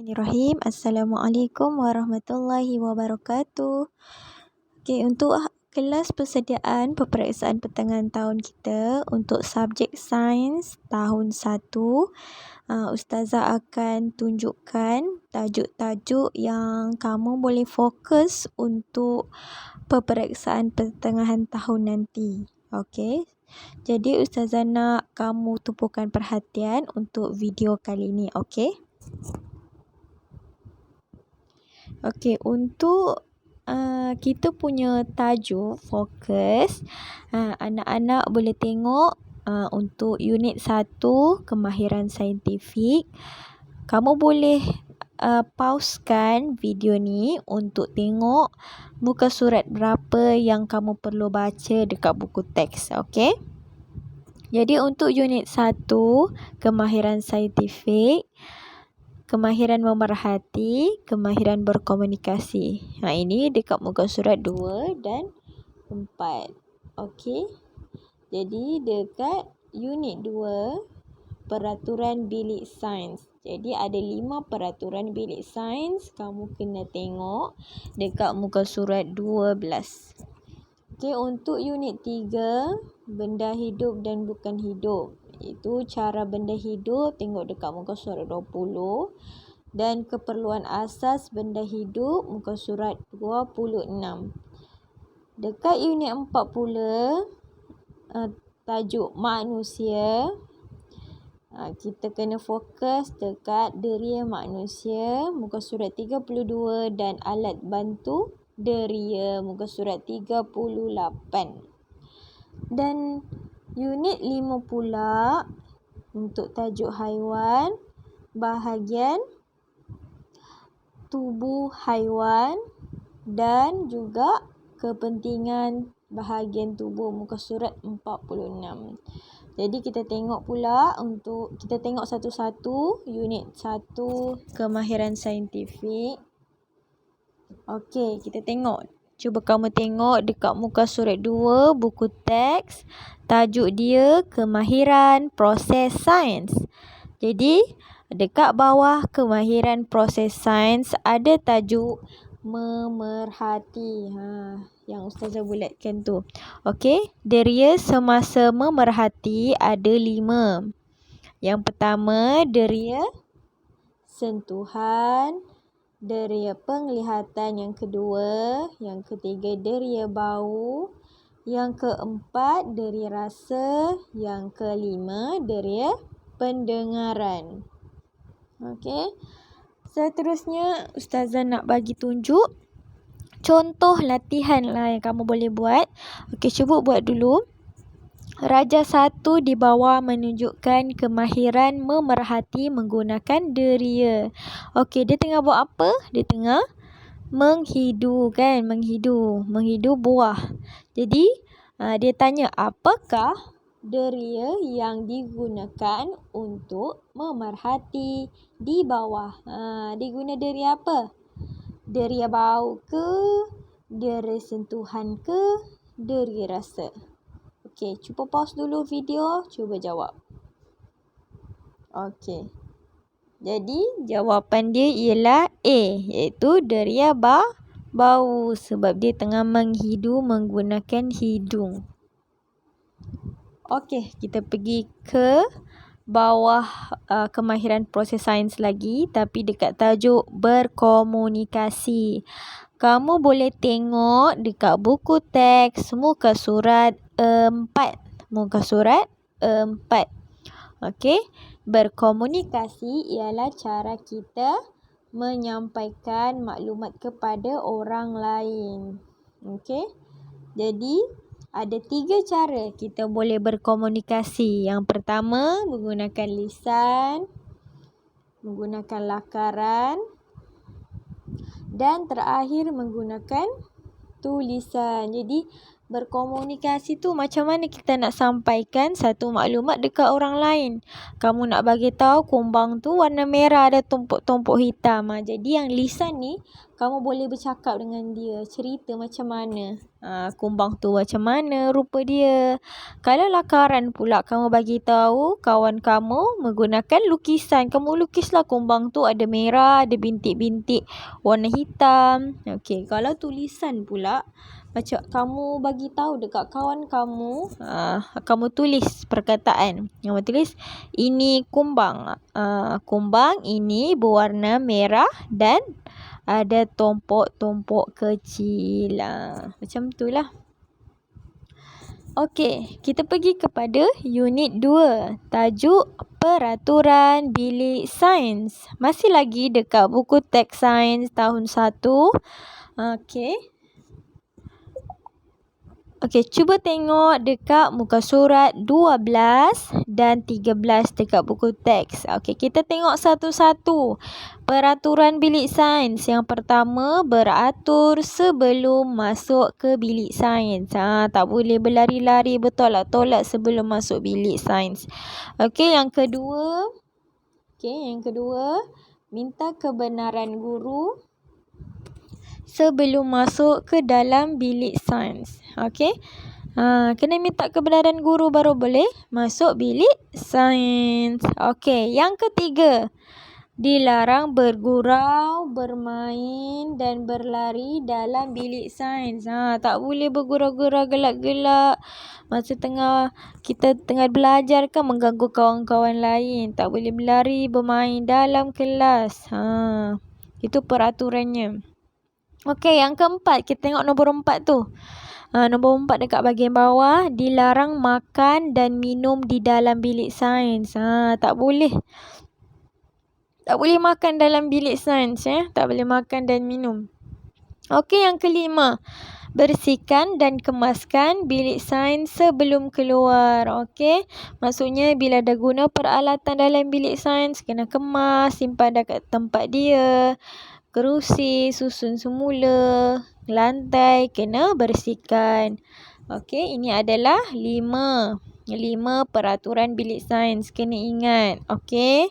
Bismillahirrahmanirrahim. Assalamualaikum warahmatullahi wabarakatuh. Okey, untuk kelas persediaan peperiksaan pertengahan tahun kita untuk subjek sains tahun 1, Ustazah akan tunjukkan tajuk-tajuk yang kamu boleh fokus untuk peperiksaan pertengahan tahun nanti. Okey. Jadi Ustazah nak kamu tumpukan perhatian untuk video kali ini, okey? Okey, untuk kita punya tajuk fokus, anak-anak boleh tengok untuk unit 1 kemahiran saintifik. Kamu boleh pausekan video ni untuk tengok muka surat berapa yang kamu perlu baca dekat buku teks, okey? Jadi untuk unit 1 kemahiran saintifik, kemahiran memerhati, kemahiran berkomunikasi. Ini dekat muka surat 2 dan 4. Okey. Jadi dekat unit 2 peraturan bilik sains. Jadi ada 5 peraturan bilik sains, kamu kena tengok dekat muka surat 12. Okey, untuk unit 3 benda hidup dan bukan hidup. Itu cara benda hidup, tengok dekat muka surat 20, dan keperluan asas benda hidup muka surat 26. Dekat unit 4 pula tajuk manusia, kita kena fokus dekat deria manusia muka surat 32 dan alat bantu deria muka surat 38. Dan unit 5 pula untuk tajuk haiwan, bahagian tubuh haiwan dan juga kepentingan bahagian tubuh muka surat 46. Jadi kita tengok satu-satu unit 1 kemahiran saintifik. Okey, kita tengok. Cuba kamu tengok dekat muka surat 2 buku teks. Tajuk dia kemahiran proses sains. Jadi dekat bawah kemahiran proses sains ada tajuk memerhati. Yang Ustazah bulatkan tu. Okey, deria semasa memerhati ada 5. Yang pertama, deria sentuhan. Deria penglihatan yang kedua. Yang ketiga, deria bau. Yang keempat, deria rasa. Yang kelima, deria pendengaran. Okey. Seterusnya, Ustazah nak bagi tunjuk contoh latihan lah yang kamu boleh buat. Okey, cuba buat dulu. Raja 1 di bawah menunjukkan kemahiran memerhati menggunakan deria. Okey, dia tengah buat apa? Dia tengah menghidu kan? Menghidu buah. Jadi, dia tanya apakah deria yang digunakan untuk memerhati di bawah. Dia guna deria apa? Deria bau ke? Deria sentuhan ke? Deria rasa? Okey, cuba pause dulu video. Cuba jawab. Okey. Jadi, jawapan dia ialah A, iaitu deria bau sebab dia tengah menghidu menggunakan hidung. Okey, kita pergi ke bawah kemahiran proses sains lagi, tapi dekat tajuk berkomunikasi. Kamu boleh tengok dekat buku teks muka surat 4. Muka surat 4. Okey, berkomunikasi ialah cara kita menyampaikan maklumat kepada orang lain. Okey, jadi ada 3 cara kita boleh berkomunikasi. Yang pertama, menggunakan lisan, menggunakan lakaran, dan terakhir menggunakan tulisan. Jadi, Berkomunikasi tu macam mana kita nak sampaikan satu maklumat dekat orang lain. Kamu nak bagi tahu kumbang tu warna merah, ada tumpuk-tumpuk hitam. Jadi yang lisan ni kamu boleh bercakap dengan dia, cerita macam mana kumbang tu macam mana rupa dia. Kalau lakaran pula kamu bagi tahu kawan kamu menggunakan lukisan. Kamu lukislah kumbang tu ada merah, ada bintik-bintik warna hitam. Okey, kalau tulisan pula macam kamu bagi tahu dekat kawan kamu, kamu tulis perkataan. Kamu tulis ini kumbang. Kumbang ini berwarna merah dan ada tumpuk-tumpuk kecil. Macam itulah. Okey, kita pergi kepada unit 2. Tajuk Peraturan Bilik Sains. Masih lagi dekat buku teks sains tahun 1. Okey, cuba tengok dekat muka surat 12 dan 13 dekat buku teks. Okey, kita tengok satu-satu. Peraturan bilik sains. Yang pertama, beratur sebelum masuk ke bilik sains. Tak boleh berlari-lari bertolak-tolak sebelum masuk bilik sains. Okey, yang kedua, minta kebenaran guru sebelum masuk ke dalam bilik sains. Okey. Kena minta kebenaran guru baru boleh masuk bilik sains. Okey, yang ketiga. Dilarang bergurau, bermain dan berlari dalam bilik sains. Tak boleh bergurau-gurau gelak-gelak. Masa kita tengah belajar kan mengganggu kawan-kawan lain. Tak boleh berlari, bermain dalam kelas. Itu peraturannya. Okey, yang keempat. Kita tengok nombor 4 tu. Nombor 4 dekat bahagian bawah. Dilarang makan dan minum di dalam bilik sains. Tak boleh. Tak boleh makan dalam bilik sains. Tak boleh makan dan minum. Okey, yang kelima. Bersihkan dan kemaskan bilik sains sebelum keluar. Okey. Maksudnya bila dah guna peralatan dalam bilik sains, kena kemas, simpan dekat tempat dia. Kerusi, susun semula. Lantai kena bersihkan. Okey, ini adalah 5 peraturan bilik sains. Kena ingat. Okey.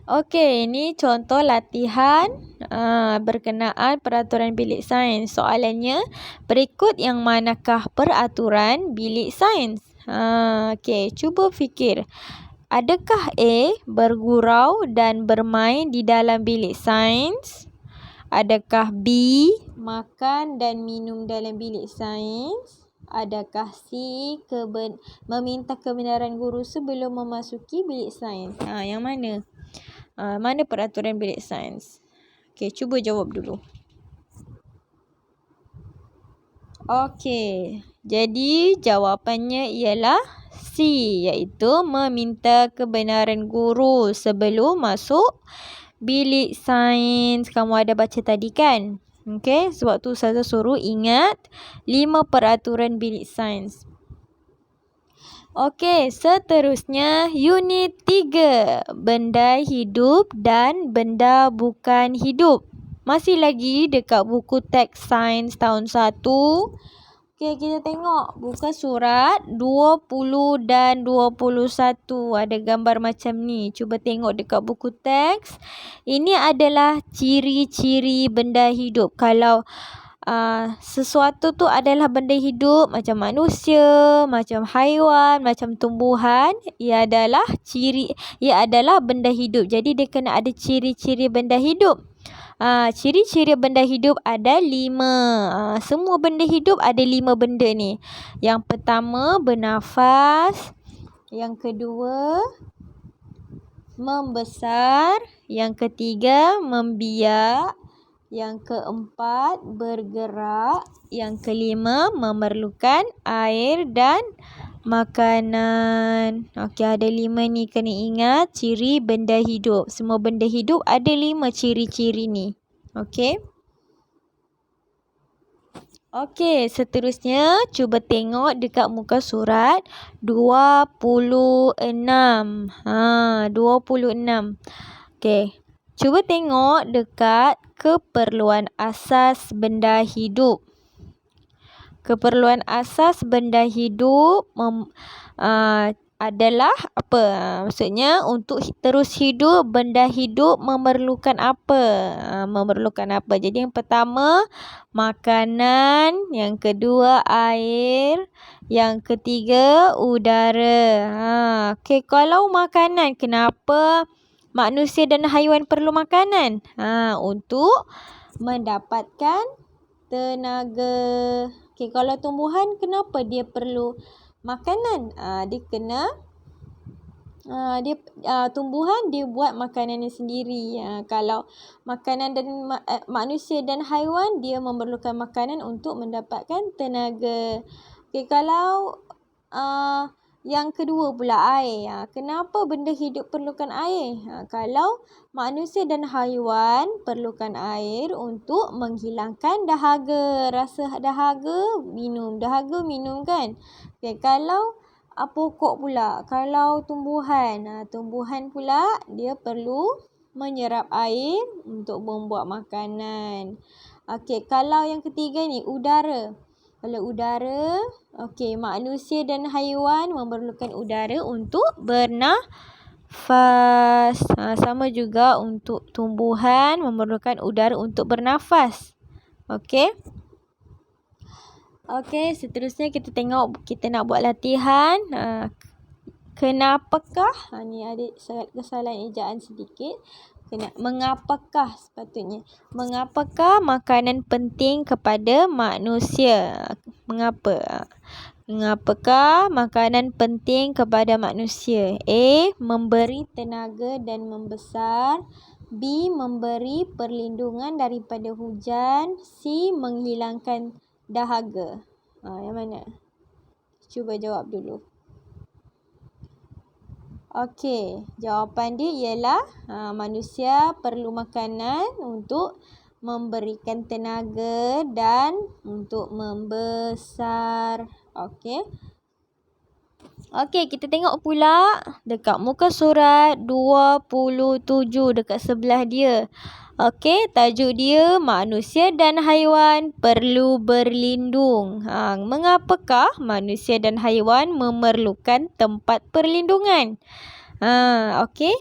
Okey, ini contoh latihan berkenaan peraturan bilik sains. Soalannya, berikut yang manakah peraturan bilik sains? Okey, cuba fikir. Adakah A, bergurau dan bermain di dalam bilik sains? Adakah B, makan dan minum dalam bilik sains? Adakah C, meminta kebenaran guru sebelum memasuki bilik sains? Yang mana? Mana peraturan bilik sains? Okey, cuba jawab dulu. Okey, jadi jawapannya ialah C, iaitu meminta kebenaran guru sebelum masuk bilik sains. Kamu ada baca tadi kan? Okey, sebab tu saya suruh ingat 5 peraturan bilik sains. Okey, seterusnya unit 3. Benda hidup dan benda bukan hidup. Masih lagi dekat buku teks sains tahun 1. Okey, kita tengok buka surat 20 dan 21. Ada gambar macam ni. Cuba tengok dekat buku teks. Ini adalah ciri-ciri benda hidup. Kalau sesuatu tu adalah benda hidup macam manusia, macam haiwan, macam tumbuhan, ia adalah benda hidup. Jadi dia kena ada ciri-ciri benda hidup. Ciri-ciri benda hidup ada 5. Semua benda hidup ada 5 benda ni. Yang pertama, bernafas. Yang kedua, membesar. Yang ketiga, membiak. Yang keempat, bergerak. Yang kelima, memerlukan air dan makanan. Okey, ada 5 ni, kena ingat ciri benda hidup. Semua benda hidup ada 5 ciri-ciri ni. Okey. Okey, seterusnya cuba tengok dekat muka surat 26. 26. Okey. Cuba tengok dekat keperluan asas benda hidup. Keperluan asas benda hidup adalah apa? Maksudnya untuk terus hidup, benda hidup memerlukan apa? Memerlukan apa? Jadi yang pertama makanan, yang kedua air, yang ketiga udara. Okey, kalau makanan, kenapa manusia dan haiwan perlu makanan? Untuk mendapatkan tenaga. Okey, kalau tumbuhan kenapa dia perlu makanan? Dia kena tumbuhan dia buat makanannya sendiri. Kalau makanan dan manusia dan haiwan dia memerlukan makanan untuk mendapatkan tenaga. Okey, kalau yang kedua pula air. Kenapa benda hidup perlukan air? Kalau manusia dan haiwan perlukan air untuk menghilangkan dahaga. Rasa dahaga, minum. Dahaga, minum kan? Okay, kalau pokok pula, kalau tumbuhan. Tumbuhan pula dia perlu menyerap air untuk membuat makanan. Okey, kalau yang ketiga ni udara. Kalau udara, okey, manusia dan haiwan memerlukan udara untuk bernafas. Sama juga untuk tumbuhan memerlukan udara untuk bernafas. Okey. Okey, seterusnya kita tengok, kita nak buat latihan. Kenapakah? Ni ada kesalahan ejaan sedikit. Mengapakah sepatutnya? Mengapakah makanan penting kepada manusia? Mengapa? Mengapakah makanan penting kepada manusia? A. Memberi tenaga dan membesar. B. Memberi perlindungan daripada hujan. C. Menghilangkan dahaga. Yang mana? Cuba jawab dulu. Okey, jawapan dia ialah manusia perlu makanan untuk memberikan tenaga dan untuk membesar. Okey. Okey, kita tengok pula dekat muka surat 27 dekat sebelah dia. Okey, tajuk dia manusia dan haiwan perlu berlindung. Mengapakah manusia dan haiwan memerlukan tempat perlindungan? Okey.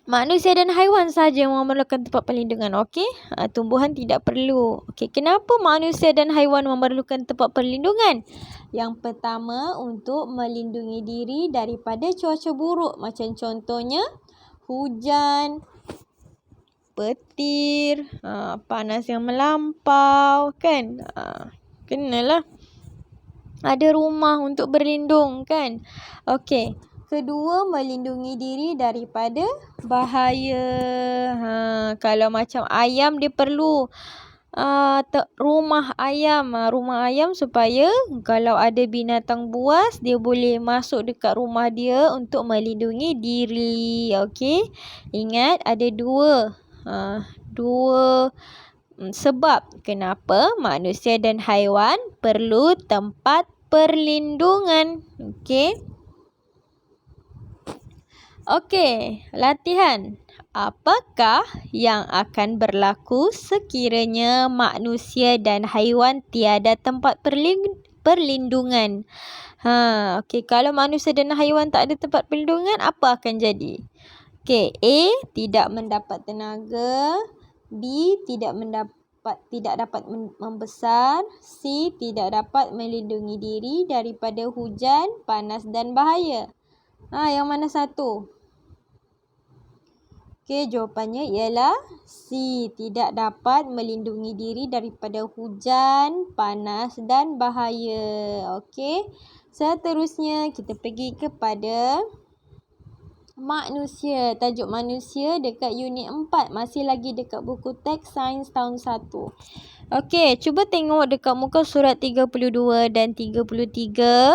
Manusia dan haiwan sahaja yang memerlukan tempat perlindungan. Okey. Tumbuhan tidak perlu. Okey, kenapa manusia dan haiwan memerlukan tempat perlindungan? Yang pertama, untuk melindungi diri daripada cuaca buruk. Macam contohnya hujan, petir, panas yang melampau, kan? Kenalah ada rumah untuk berlindung, kan? Okey. Kedua, melindungi diri daripada bahaya. Kalau macam ayam dia perlu rumah ayam. Rumah ayam supaya kalau ada binatang buas dia boleh masuk dekat rumah dia untuk melindungi diri. Okey. Ingat ada dua sebab kenapa manusia dan haiwan perlu tempat perlindungan. Okey. Okey, latihan. Apakah yang akan berlaku sekiranya manusia dan haiwan tiada tempat perlindungan? Okey, kalau manusia dan haiwan tak ada tempat perlindungan, apa akan jadi? Okey, A. Tidak mendapat tenaga. B. Tidak dapat membesar. C. Tidak dapat melindungi diri daripada hujan, panas dan bahaya. Yang mana satu? Okey, jawapannya ialah C. Tidak dapat melindungi diri daripada hujan, panas dan bahaya. Okey. Seterusnya kita pergi kepada manusia. Tajuk manusia dekat unit 4. Masih lagi dekat buku teks sains tahun 1. Okey, cuba tengok dekat muka surat 32 dan 33.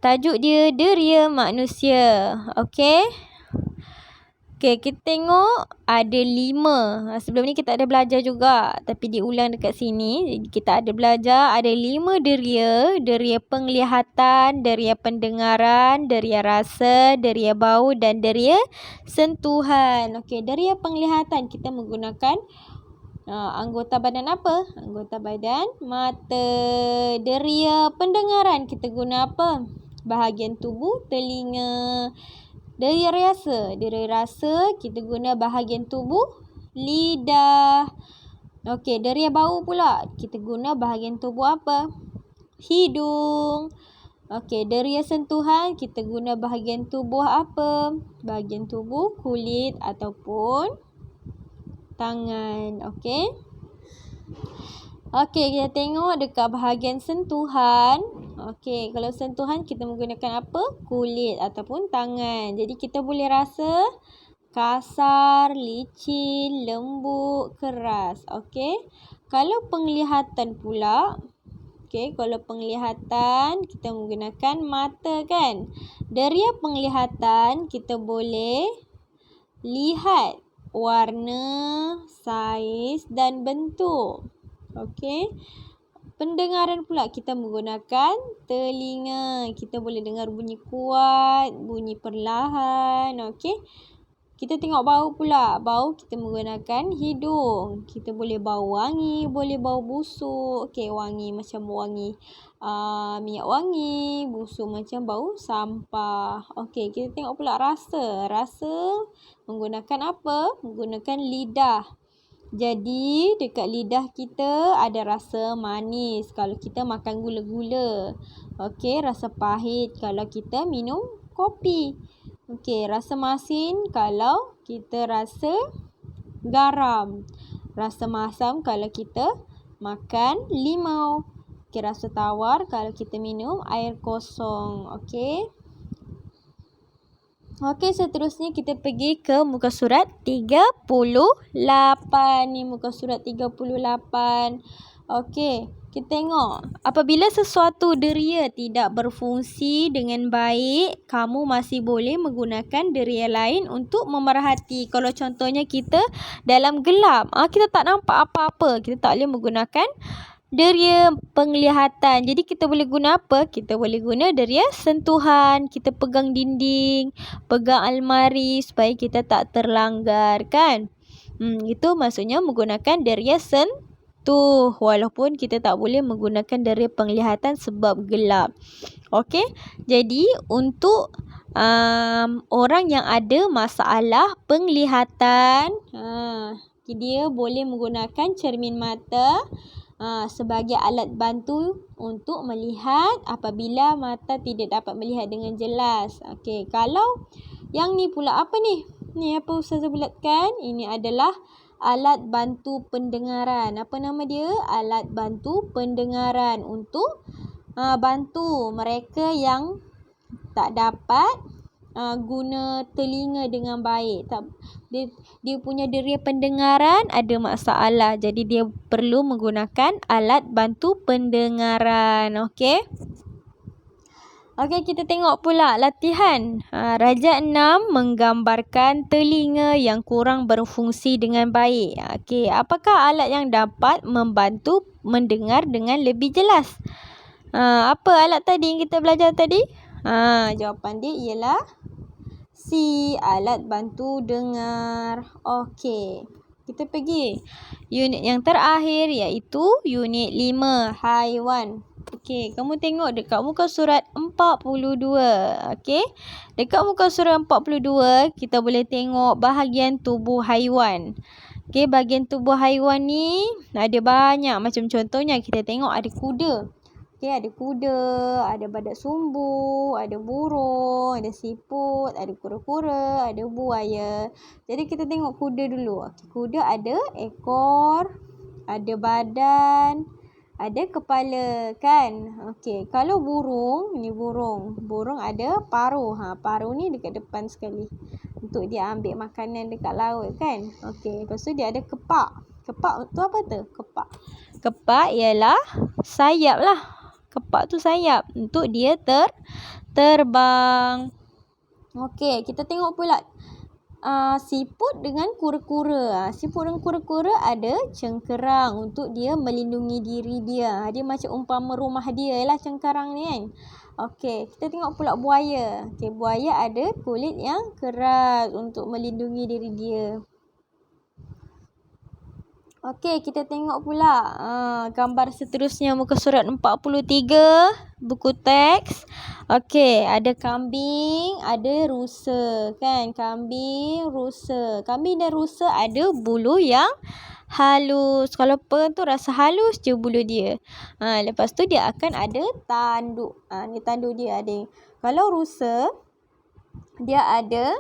Tajuk dia deria manusia. Okey. Okey, kita tengok ada 5. Sebelum ni kita ada belajar juga, tapi diulang dekat sini. Jadi kita ada belajar ada 5 deria. Deria penglihatan, deria pendengaran, deria rasa, deria bau dan deria sentuhan. Okey, deria penglihatan kita menggunakan Anggota badan apa? Anggota badan mata. Deria pendengaran kita guna apa? Bahagian tubuh telinga. Deria rasa. Deria rasa kita guna bahagian tubuh lidah. Okey, deria bau pula. Kita guna bahagian tubuh apa? Hidung. Okey, deria sentuhan kita guna bahagian tubuh apa? Bahagian tubuh kulit ataupun tangan. Okey. Okey, kita tengok dekat bahagian sentuhan. Okey, kalau sentuhan kita menggunakan apa? Kulit ataupun tangan. Jadi kita boleh rasa kasar, licin, lembut, keras. Okey. Kalau penglihatan pula, okey, kalau penglihatan kita menggunakan mata kan. Dari penglihatan kita boleh lihat warna, saiz dan bentuk. Okey. Pendengaran pula kita menggunakan telinga. Kita boleh dengar bunyi kuat, bunyi perlahan. Okey. Kita tengok bau pula. Bau kita menggunakan hidung. Kita boleh bau wangi, boleh bau busuk. Okey, wangi macam wangi minyak wangi, busuk macam bau sampah. Okey, kita tengok pula rasa. Rasa menggunakan apa? Menggunakan lidah. Jadi, dekat lidah kita ada rasa manis kalau kita makan gula-gula. Okey, rasa pahit kalau kita minum kopi. Okey, rasa masin kalau kita rasa garam. Rasa masam kalau kita makan limau. Okey, rasa tawar kalau kita minum air kosong. Okey. Okey, seterusnya kita pergi ke muka surat 38. Ni muka surat 38. Okey, kita tengok. Apabila sesuatu deria tidak berfungsi dengan baik, kamu masih boleh menggunakan deria lain untuk memerhati. Kalau contohnya kita dalam gelap, kita tak nampak apa-apa. Kita tak boleh menggunakan deria penglihatan. Jadi kita boleh guna apa? Kita boleh guna deria sentuhan. Kita pegang dinding, pegang almari supaya kita tak terlanggar kan. Itu maksudnya menggunakan deria sentuh. Walaupun kita tak boleh menggunakan deria penglihatan sebab gelap. Okey. Jadi untuk orang yang ada masalah penglihatan, dia boleh menggunakan cermin mata sebagai alat bantu untuk melihat apabila mata tidak dapat melihat dengan jelas. Okey, kalau yang ni pula apa ni? Ni apa Ustazah bulatkan? Ini adalah alat bantu pendengaran. Apa nama dia? Alat bantu pendengaran untuk bantu mereka yang tak dapat guna telinga dengan baik. Dia punya deria pendengaran ada masalah. Jadi dia perlu menggunakan alat bantu pendengaran. Okey. Okey, kita tengok pula latihan. Rajak 6 menggambarkan telinga yang kurang berfungsi dengan baik. Okey, apakah alat yang dapat membantu mendengar dengan lebih jelas? Apa alat tadi yang kita belajar tadi? Jawapan dia ialah C, alat bantu dengar. Okey, kita pergi unit yang terakhir iaitu unit 5, haiwan. Okey, kamu tengok dekat muka surat 42. Okey, dekat muka surat 42 kita boleh tengok bahagian tubuh haiwan. Okey, bahagian tubuh haiwan ni ada banyak. Macam contohnya kita tengok ada kuda. Okey, ada kuda, ada badak sumbu, ada burung, ada siput, ada kura-kura, ada buaya. Jadi kita tengok kuda dulu. Okey, kuda ada ekor, ada badan, ada kepala kan. Okey, kalau burung, ni burung. Burung ada paruh. Paruh ni dekat depan sekali untuk dia ambil makanan dekat laut kan. Okey, lepas tu dia ada kepak. Kepak tu apa tu? Kepak. Kepak ialah sayap lah. Kepak tu sayap untuk dia terbang. Okey, kita tengok pula siput dengan kura-kura. Siput dan kura-kura ada cengkerang untuk dia melindungi diri dia. Dia macam umpama rumah dia lah cengkerang ni kan. Okey, kita tengok pula buaya. Okey, buaya ada kulit yang keras untuk melindungi diri dia. Okey, kita tengok pula gambar seterusnya muka surat 43 buku teks. Okey, ada kambing, ada rusa kan? Kambing, rusa. Kambing dan rusa ada bulu yang halus. Kalau perm tu rasa halus je bulu dia. Lepas tu dia akan ada tanduk. Ni tanduk dia ada. Kalau rusa dia ada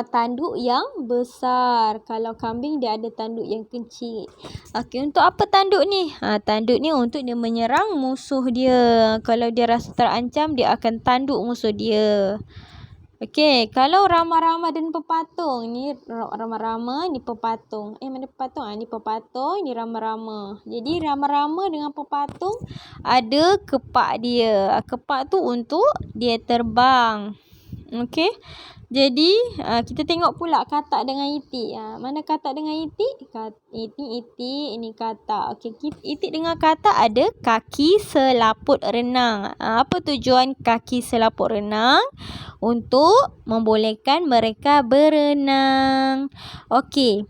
tanduk yang besar. Kalau kambing dia ada tanduk yang kecil. Okey, untuk apa tanduk ni? Tanduk ni untuk dia menyerang musuh dia. Kalau dia rasa terancam, dia akan tanduk musuh dia. Okey, kalau rama-rama dan pepatung. Ni rama-rama, ni pepatung. Mana pepatung? Ni pepatung, ni rama-rama. Jadi rama-rama dengan pepatung ada kepak dia. Kepak tu untuk dia terbang. Okey. Jadi kita tengok pula katak dengan itik. Mana katak dengan itik? Itik, ini katak. Okey, itik dengan katak ada kaki selaput renang. Apa tujuan kaki selaput renang? Untuk membolehkan mereka berenang. Okey.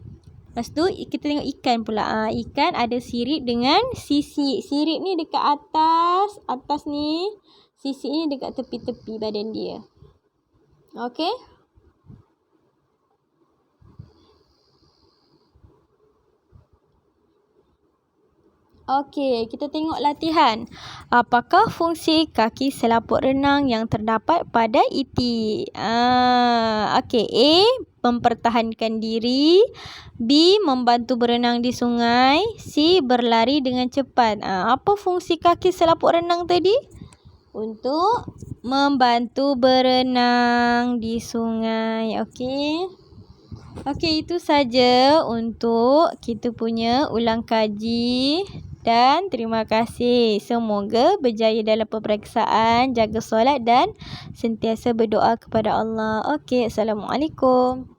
Lepas tu kita tengok ikan pula. Ikan ada sirip dengan sisik. Sirip ni dekat atas ni. Sisik ni dekat tepi-tepi badan dia. Okey. Okey, kita tengok latihan. Apakah fungsi kaki selaput renang yang terdapat pada itik? Okey, A. Mempertahankan diri. B. Membantu berenang di sungai. C. Berlari dengan cepat. Apa fungsi kaki selaput renang tadi? Untuk membantu berenang di sungai. Okey. Okey, itu saja untuk kita punya ulang kaji. Dan terima kasih. Semoga berjaya dalam peperiksaan, jaga solat dan sentiasa berdoa kepada Allah. Okey, Assalamualaikum.